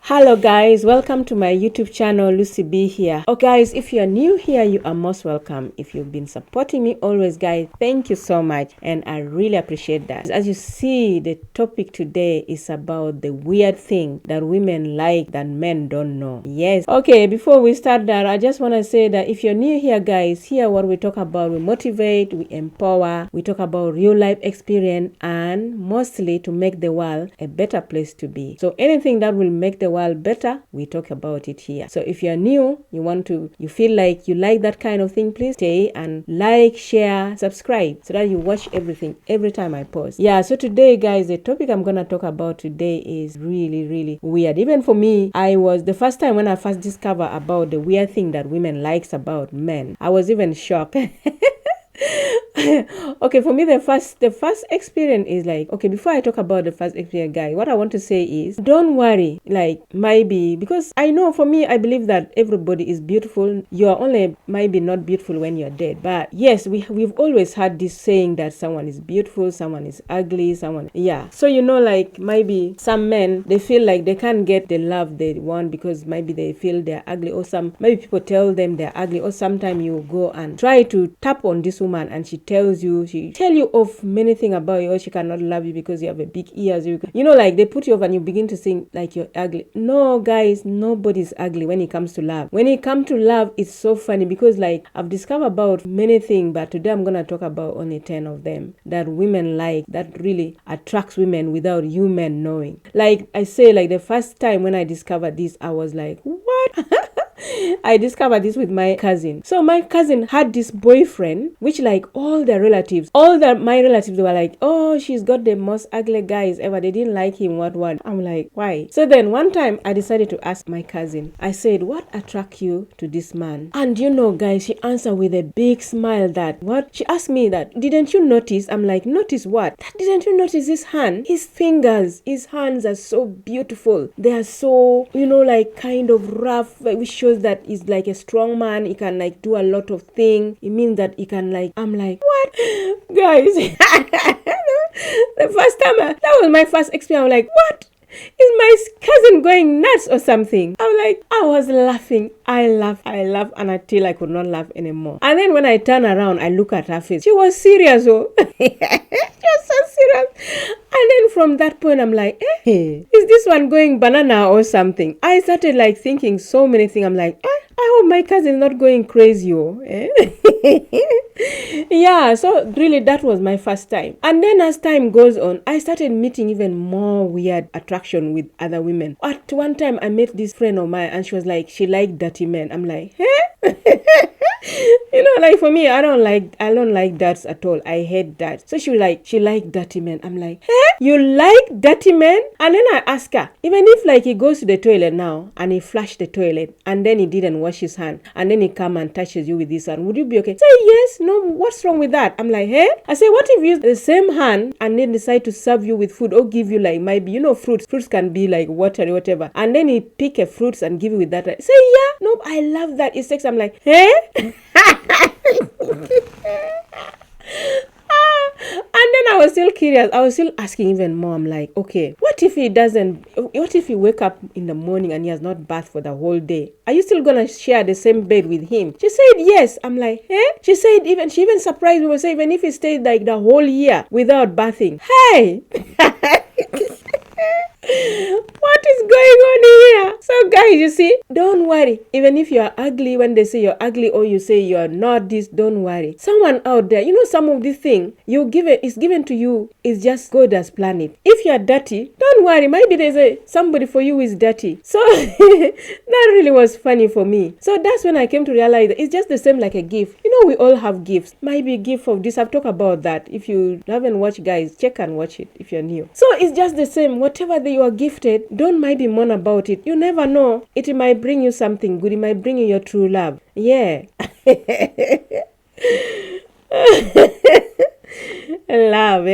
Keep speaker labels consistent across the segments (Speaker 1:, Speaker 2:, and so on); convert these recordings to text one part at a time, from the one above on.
Speaker 1: Hello guys, welcome to my YouTube channel. Lucy B here. Oh guys, if you are new here, you are most welcome. If you've been supporting me always, guys, thank you so much and I really appreciate that. As you see, the topic today is about the weird thing that women like that men don't know. Yes. Okay, before we start that, I just want to say that if you're new here, guys, here what we talk about, we motivate, we empower, we talk about real life experience and mostly to make the world a better place to be. So anything that will make the world better, we talk about it here. So if you're new, you feel like you like that kind of thing, please stay and like, share, subscribe so that you watch everything every time I post. Yeah, so today guys, the topic I'm gonna talk about today is really weird. Even for me, the first time when I first discovered about the weird thing that women likes about men, I was even shocked. Okay, for me the first experience is like, okay, before I talk about the first experience, guy, what I want to say is don't worry, like maybe, because I know for me, I believe that everybody is beautiful. You are only maybe not beautiful when you're dead, but yes, we've always had this saying that someone is beautiful, someone is ugly, so like maybe some men, they feel like they can't get the love they want because maybe they feel they're ugly, or maybe people tell them they're ugly, or sometimes you go and try to tap on this woman and she tell you of many things about you, or she cannot love you because you have a big ears, like they put you off and you begin to think like you're ugly. No guys, nobody's ugly when it comes to love. When it comes to love, it's so funny because like I've discovered about many things, but today I'm gonna talk about only 10 of them that women like, that really attracts women without you men knowing. Like I say, like the first time when I discovered this, I was like, what? I discovered this with my cousin. So my cousin had this boyfriend, which like my relatives were like, oh, she's got the most ugly guys ever. They didn't like him. What? I'm like, why? So then one time I decided to ask my cousin. I said, what attracts you to this man? And guys, she answered with a big smile that, what? She asked me that, didn't you notice? I'm like, notice what? Didn't you notice his hand? His fingers, his hands are so beautiful. They are so, like kind of rough, which shows that he's like a strong man. He can like do a lot of things. It means that he can like, I'm like, what? Guys, the first time, that was my first experience. I'm like, what? Is my cousin going nuts or something? I was laughing. I laughed and until I could not laugh anymore. And then when I turn around, I look at her face. She was serious, oh. She was so serious. And then from that point, I'm like, is this one going banana or something? I started like thinking so many things. I'm like, I hope my cousin is not going crazy, oh. Yeah, so really that was my first time. And then as time goes on, I started meeting even more weird attraction with other women. At one time, I met this friend of mine and she was like, she liked dirty men. I'm like, like for me, I don't like that at all. I hate that. So she liked dirty men. I'm like, you like dirty men? And then I ask her, even if like he goes to the toilet now and he flushed the toilet and then he didn't wash his hand and then he come and touches you with his hand, would you be okay? Say yes. No, what's wrong with that? I'm like, I say, what if you use the same hand and then decide to serve you with food or give you like maybe fruits can be like watery, whatever, and then he pick a fruits and give you with that? Say yeah. No, I love that. It's sex. I'm like, And then I was still curious. I was still asking even more. I'm like, okay, what if he wake up in the morning and he has not bathed for the whole day? Are you still gonna share the same bed with him? She said yes. I'm like, She said she even surprised me. Say even if he stayed like the whole year without bathing. Hey. What is going on here? So guys, you see, don't worry. Even if you are ugly, when they say you're ugly or you say you are not this, don't worry. Someone out there, some of this thing is given to you is just God has planned it. If you are dirty, don't worry. Maybe there's somebody for you who is dirty. So that really was funny for me. So that's when I came to realize that it's just the same like a gift. We all have gifts. Maybe a gift of this. I've talked about that. If you haven't watched, guys, check and watch it if you're new. So it's just the same. Whatever that you are gifted, don't maybe mourn about it. You never know. It might bring you something good. It might bring you your true love. Yeah. Love.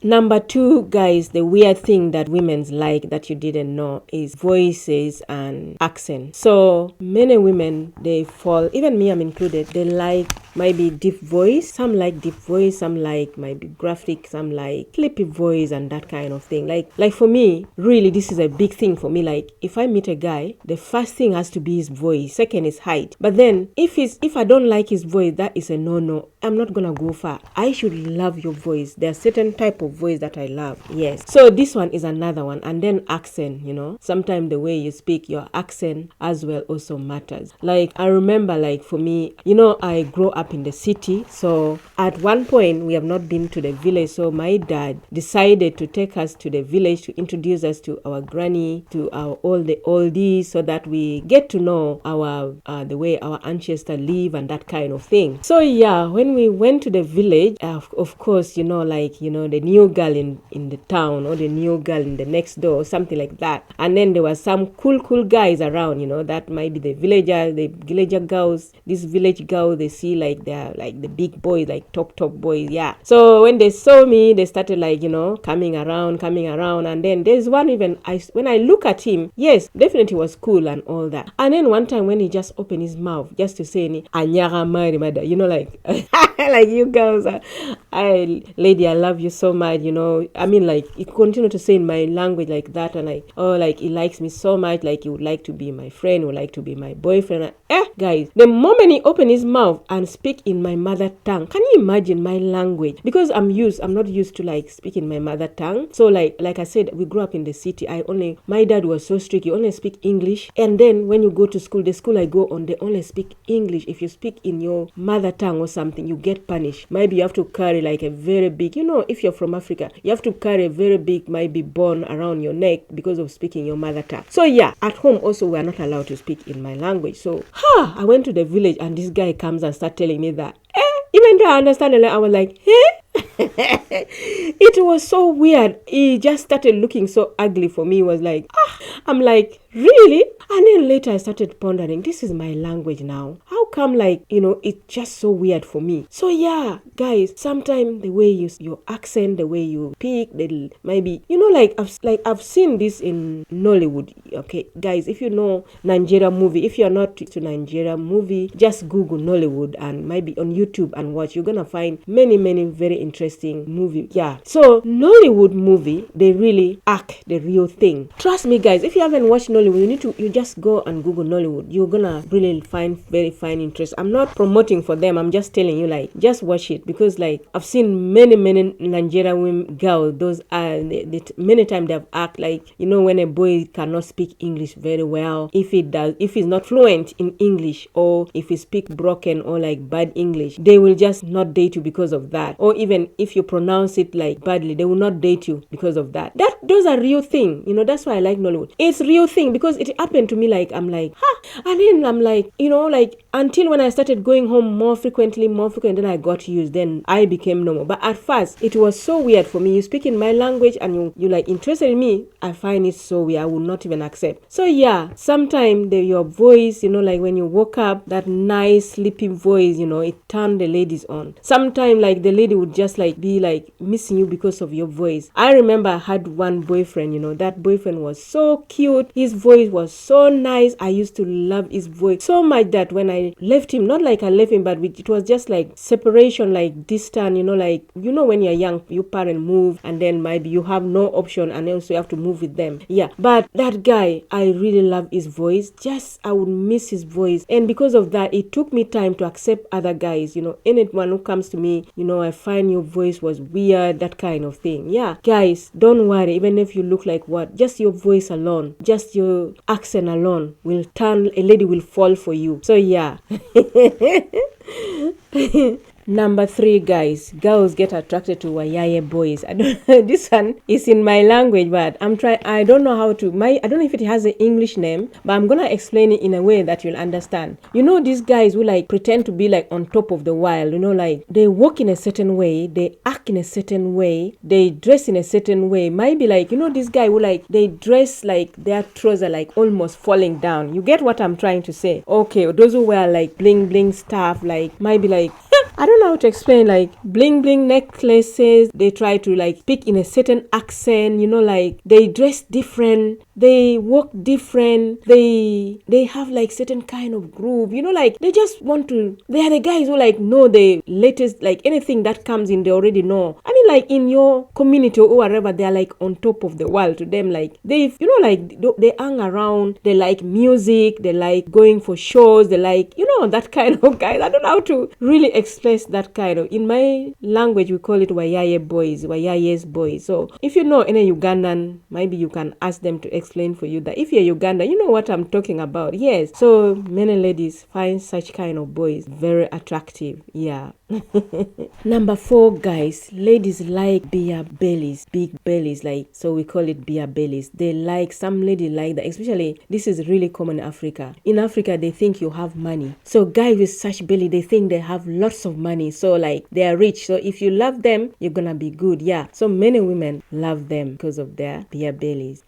Speaker 1: Number 2, guys, the weird thing that women's like that you didn't know is voices and accent. So many women, they fall, even me, I'm included, they like maybe deep voice. Some like deep voice, some like maybe graphic, some like flippy voice and that kind of thing. Like for me, really, this is a big thing for me. Like if I meet a guy, the first thing has to be his voice. Second is height. But then if I don't like his voice, that is a no. I'm not gonna go far. I should love your voice. There's certain type of voice that I love. Yes. So this one is another one. And then accent, sometimes the way you speak, your accent as well also matters. Like I remember, like for me, I grew up in the city. So at one point we have not been to the village. So my dad decided to take us to the village to introduce us to our granny, to all the oldies, so that we get to know the way our ancestors live and that kind of thing. So yeah, when we went to the village, of course, the new girl in the town or the new girl in the next door, something like that. And then there were some cool guys around, that might be the villager girls. These village girls, they see like they're like the big boys, like top boys. Yeah. So when they saw me, they started like, coming around. And then there's one even, when I look at him, yes, definitely was cool and all that. And then one time when he just opened his mouth just to say, Anyara Mari Mada, like, like you girls, lady, I love you so much, I mean, like, he continued to say in my language like that, and like, oh, like, he likes me so much, like, he would like to be my friend, would like to be my boyfriend. Guys, the moment he opened his mouth and speak in my mother tongue, can you imagine my language? Because I'm not used to like speaking my mother tongue. So like I said, we grew up in the city. My dad was so strict. You only speak English. And then when you go to school, the school I go on, they only speak English. If you speak in your mother tongue or something, you get punished. Maybe you have to carry like a very big, if you're from Africa, you have to carry a very big, maybe bone around your neck because of speaking your mother tongue. So yeah, at home also we are not allowed to speak in my language. So I went to the village and this guy comes and starts telling me that, even though I understand it, I was like, it was so weird. He just started looking so ugly for me. It was like, I'm like, really? And then later I started pondering, this is my language now. How come like, it's just so weird for me? So yeah, guys, sometimes the way your accent, the way you speak, maybe, I've seen this in Nollywood. Okay, guys, if you know Nigeria movie, if you're not to Nigeria movie, just Google Nollywood and maybe on YouTube and watch. You're gonna find many very interesting movie. Yeah, so Nollywood movie, they really act the real thing. Trust me, guys, if you haven't watched Nollywood, you just go and Google Nollywood. You're gonna really find very fine interest. I'm not promoting for them. I'm just telling you, like, just watch it, because like I've seen many Nigerian women, girls, those many times they've act like, when a boy cannot speak English very well, if he's not fluent in English, or if he speak broken or like bad English, they will just not date you because of that. Or even if you pronounce it like badly, they will not date you because of that. Those are real thing. That's why I like Nollywood. It's real thing, because it happened to me. Like, I'm like, and then I'm like, like, until when I started going home more frequently, then I got used, then I became normal. But at first it was so weird for me. You speak in my language and you like interested in me, I find it so weird. I would not even accept. So yeah, sometimes your voice, like when you woke up, that nice sleepy voice, it turned the ladies on. Sometimes like the lady would just like be like missing you because of your voice. I remember I had one boyfriend, that boyfriend was so cute. His voice was so nice. I used to love his voice so much that when I left him, not like I left him, but it was just like separation, like distance, like, when you're young, your parents move and then maybe you have no option and also you have to move with them. Yeah. But that guy, I really love his voice. Just, I would miss his voice. And because of that, it took me time to accept other guys, anyone who comes to me, I find your voice was weird, that kind of thing. Yeah. Guys, don't worry, even if you look like what, just your voice alone, just your accent alone will turn, a lady will fall for you. So yeah. Number 3, guys, girls get attracted to Wayaye boys. I don't this one is in my language, but I don't know how to, I don't know if it has an English name, but I'm gonna explain it in a way that you'll understand. These guys who like pretend to be like on top of the world, like they walk in a certain way, they act in a certain way, they dress in a certain way. Maybe like, this guy who like, they dress like their trousers like almost falling down. You get what I'm trying to say? Okay, those who wear like bling stuff, like maybe like I don't know how to explain, like bling bling necklaces. They try to like speak in a certain accent, like they dress different, they walk different, they have like certain kind of groove, like they just want to, they are the guys who like know the latest, like anything that comes in, they already know. I mean, like in your community or whatever, they're like on top of the world to them. Like they, like they hang around, they like music, they like going for shows, they like, that kind of guys. I don't know how to really express that kind of, in my language we call it wayaye boys, wayaye's boys. So if you know any Ugandan, maybe you can ask them to explain for you that if you're Uganda, you know what I'm talking about. Yes. So many ladies find such kind of boys very attractive. Yeah. Number 4, guys, ladies like beer bellies, big bellies, like, so we call it beer bellies. They like, some lady like that, especially this is really common in Africa. In Africa, they think you have money. So guys with such belly, they think they have lots of money. So like they are rich. So if you love them, you're gonna be good. Yeah. So many women love them because of their beer bellies.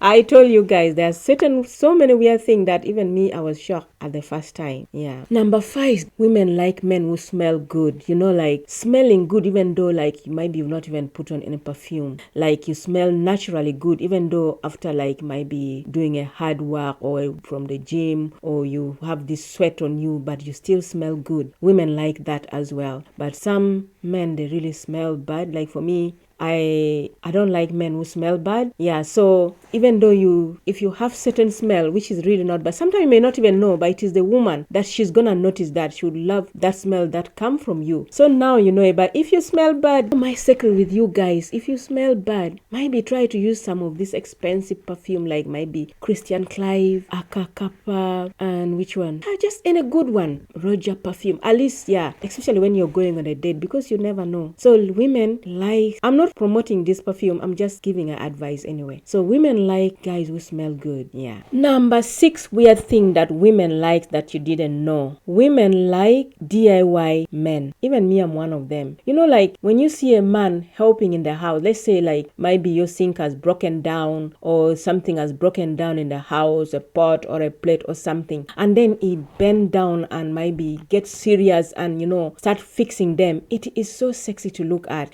Speaker 1: I told you guys, there are so many weird things that even me, I was shocked at the first time. Yeah. Number 5, women like men who smell good. Like smelling good, even though like you might be not even put on any perfume. Like you smell naturally good, even though after like might be doing a hard work or from the gym, or you have this sweat on you, but you still smell good. Women like that as well. But some men, they really smell bad. Like for me, I don't like men who smell bad. Yeah, so even though if you have certain smell, which is really not bad, sometimes you may not even know, but it is the woman that she's gonna notice that she would love that smell that come from you. So now you know it. But if you smell bad, my secret with you guys, if you smell bad, maybe try to use some of this expensive perfume, like maybe Christian Clive, Aka Kappa, and which one? Just any good one, Roger perfume. At least, yeah, especially when you're going on a date, because you never know. So women like, I'm not promoting this perfume, I'm just giving her advice anyway. So women like guys who smell good. Yeah. Number 6 weird thing that women like that you didn't know. Women like DIY men. Even me, I'm one of them. Like when you see a man helping in the house, let's say like maybe your sink has broken down or something has broken down in the house, a pot or a plate or something, and then he bend down and maybe get serious and start fixing them. It is so sexy to look at.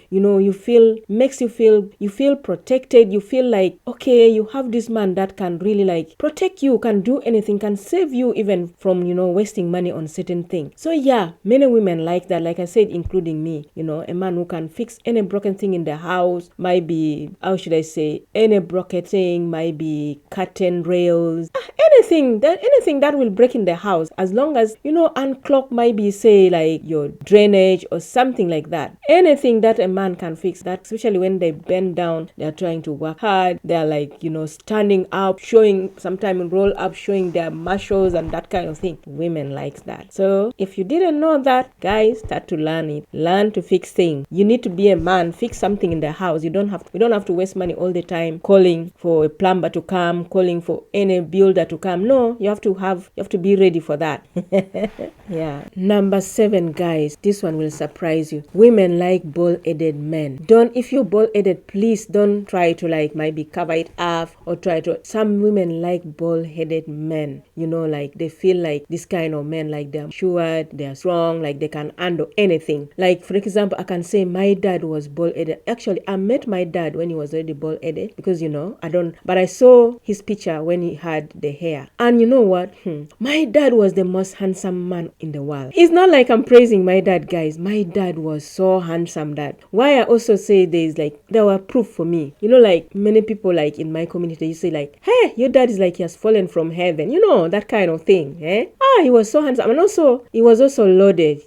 Speaker 1: Makes you feel protected. You feel like, okay, you have this man that can really like protect you, can do anything, can save you even from wasting money on certain things. So yeah, many women like that, like I said, including me. A man who can fix any broken thing in the house, might be, how should I say, any broken thing, might be curtain rails, anything that will break in the house, as long as unclog, might be, say like your drainage or something like that. Anything that a man can fix that, especially when they bend down, they're trying to work hard, they're like standing up, showing, sometimes roll up, showing their muscles and that kind of thing. Women like that. So if you didn't know that, guys, start to learn it. Learn to fix things. You need to be a man, fix something in the house. We don't have to waste money all the time calling for a plumber to come, calling for any builder to come. No, you have to be ready for that. Yeah. Number 7, guys, this one will surprise you. Women like bald-headed men. If you're bald-headed, please don't try to like maybe cover it up or try to. Some women like bald-headed men. Like they feel like this kind of men, like they're sure, they're strong, like they can handle anything. Like for example, I can say my dad was bald-headed. Actually, I met my dad when he was already bald-headed, because but I saw his picture when he had the hair. And you know what? My dad was the most handsome man in the world. It's not like I'm praising my dad, guys. My dad was so handsome that why I also say there were proof for me. Like many people like in my community, you say like, hey, your dad is like he has fallen from heaven. That kind of thing. He was so handsome. And also, he was also loaded,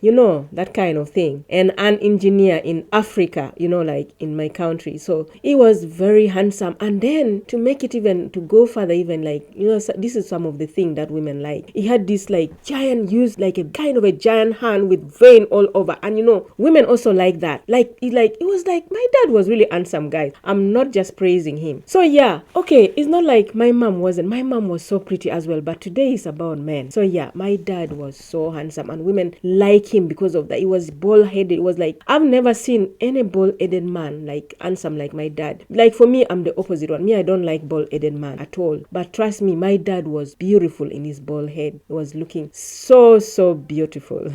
Speaker 1: that kind of thing. And an engineer in Africa, like in my country. So he was very handsome. And then to make it even, to go further, even like, this is some of the thing that women like. He had this like giant, used like a kind of a giant hand with vein all over. And women also like that. It was like, my dad was really handsome, guys. I'm not just praising him. So yeah, okay, it's not like my mom wasn't. My mom was so pretty as well, but today is about men. So yeah, my dad was so handsome and women like him because of that. He was bald-headed. It was like, I've never seen any bald-headed man like handsome like my dad. Like for me, I'm the opposite one. Me, I don't like bald-headed man at all. But trust me, my dad was beautiful in his bald head. He was looking so beautiful.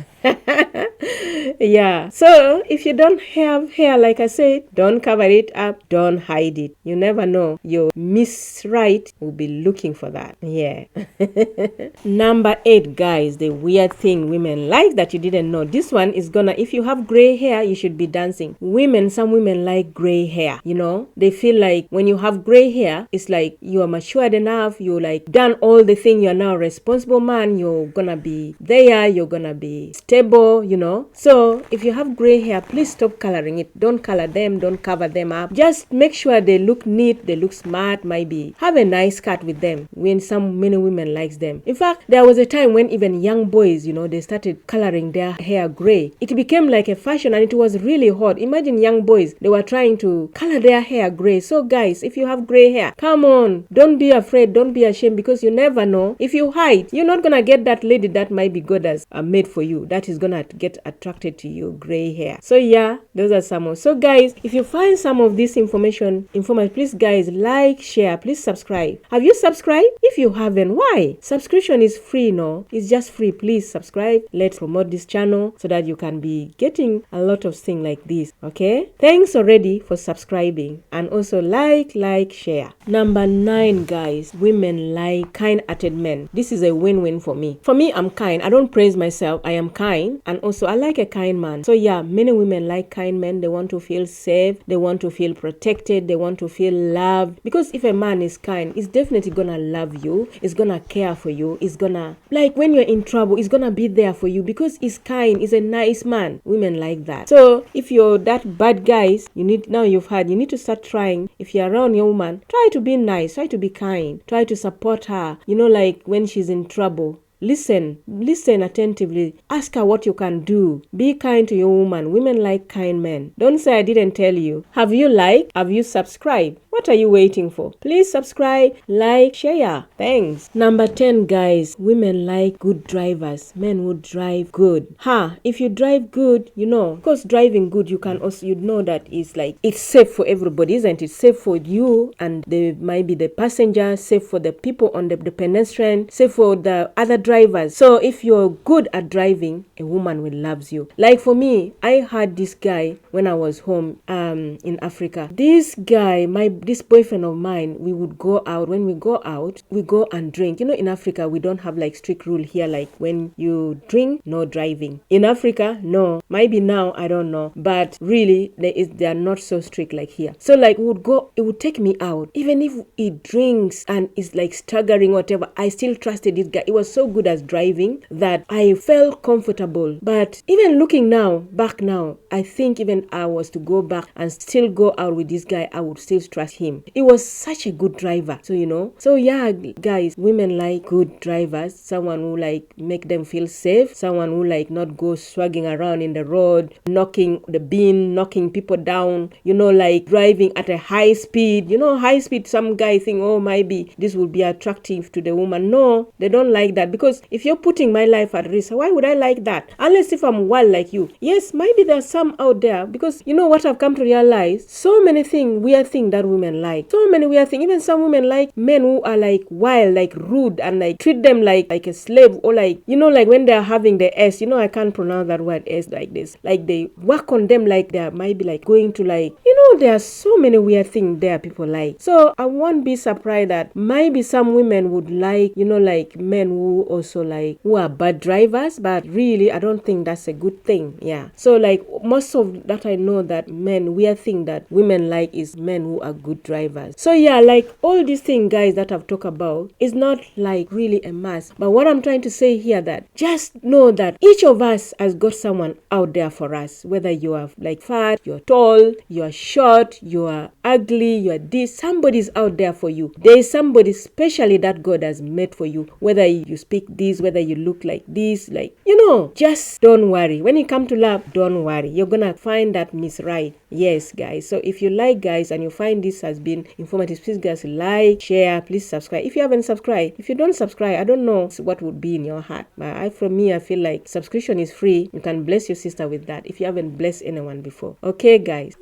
Speaker 1: Yeah, so if you don't have hair, like I said, don't cover it up, don't hide it. You never know, your Miss Right will be looking for that. Yeah. Number 8, guys, the weird thing women like that you didn't know. This one is gonna, if you have gray hair, you should be dancing. Some women like gray hair, you know. They feel like when you have gray hair, it's like you are matured enough, you like done all the thing, you're now a responsible man, you're gonna be there, you're gonna be stable, you know. So if you have gray hair, please stop coloring it. Don't color them, don't cover them up. Just make sure they look neat, they look smart, maybe have a nice cut with them when many women likes them. In fact, there was a time when even young boys, you know, they started coloring their hair gray. It became like a fashion and it was really hot. Imagine young boys, they were trying to color their hair gray. So guys, if you have gray hair, come on, don't be afraid, don't be ashamed, because you never know. If you hide, you're not gonna get that lady that might be goddess made for you, that is gonna get attracted to you, gray hair. So yeah, those are some of. So guys, if you find some of this information, please guys, like, share, please subscribe. Have you subscribed? If you haven't, why? Subscription is free, no? It's just free. Please subscribe. Let's promote this channel so that you can be getting a lot of things like this. Okay? Thanks already for subscribing, and also like, share. Number 9, guys, women like kind-hearted men. This is a win-win for me. For me, I'm kind. I don't praise myself. I am kind, and also I like a kind man. So yeah, many women like kind men. They want to feel safe. They want to feel protected. They want to feel loved. Because if a man is kind, he's definitely gonna love you. He's gonna care for you. He's gonna, like when you're in trouble, he's gonna be there for you because he's kind. He's a nice man. Women like that. So if you're that bad guys, you need to start trying. If you're around your woman, try to be nice. Try to be kind. Try to support her. You know, like when she's in trouble. Listen attentively. Ask her what you can do. Be kind to your woman. Women like kind men. Don't say I didn't tell you. Have you subscribed? What are you waiting for? Please subscribe, like, share. Thanks. Number 10, guys, women like good drivers. Men who drive good. If you drive good, you know, because driving good, you know that it's safe for everybody, isn't it? Safe for you and maybe the passenger, safe for the people on the pedestrian, safe for the other drivers. So if you're good at driving, a woman will love you. Like for me, I had this guy when I was home in Africa. This guy, this boyfriend of mine, we would go out. When we go out, we go and drink. You know, in Africa, we don't have like strict rule here, like when you drink, no driving. In Africa, no. Maybe now, I don't know. But really, they are not so strict like here. So like we would go, it would take me out. Even if he drinks and is like staggering, whatever, I still trusted this guy. He was so good at driving that I felt comfortable. But even looking back now, I think even I was to go back and still go out with this guy, I would still trust him. He was such a good driver. So, you know, so yeah, guys, women like good drivers, someone who like make them feel safe, someone who like not go swagging around in the road, knocking the bin, knocking people down, you know, like driving at a high speed. You know, high speed, some guy think, oh, maybe this will be attractive to the woman. No, they don't like that, because if you're putting my life at risk, why would I like that? Unless if I'm wild like you. Yes, maybe there's some out there, because you know what I've come to realize? So many weird things that women like. So many weird things. Even some women like men who are like wild, like rude, and like treat them like a slave, or like, you know, like when they're having the S, you know, I can't pronounce that word S like this. Like they work on them like they're maybe like going to like, you know, there are so many weird things there people like. So I won't be surprised that maybe some women would like, you know, like men who also like, who are bad drivers, but really I don't think that's a good thing. Yeah. So like most of that I know that weird thing that women like is men who are good drivers. So yeah, like all these things, guys, that I've talked about is not like really a must. But what I'm trying to say here, that just know that each of us has got someone out there for us. Whether you are like fat, you're tall, you're short, you are ugly, you're this, somebody's out there for you. There is somebody specially that God has made for you. Whether you speak this, whether you look like this, like, just don't worry. When you come to love, don't worry. You're gonna find that Miss Right. Yes, guys. So if you like, guys, and you find this has been informative, please, guys, like, share, please subscribe. If you haven't subscribed, if you don't subscribe, I don't know what would be in your heart. But I feel like subscription is free. You can bless your sister with that if you haven't blessed anyone before. Okay, guys.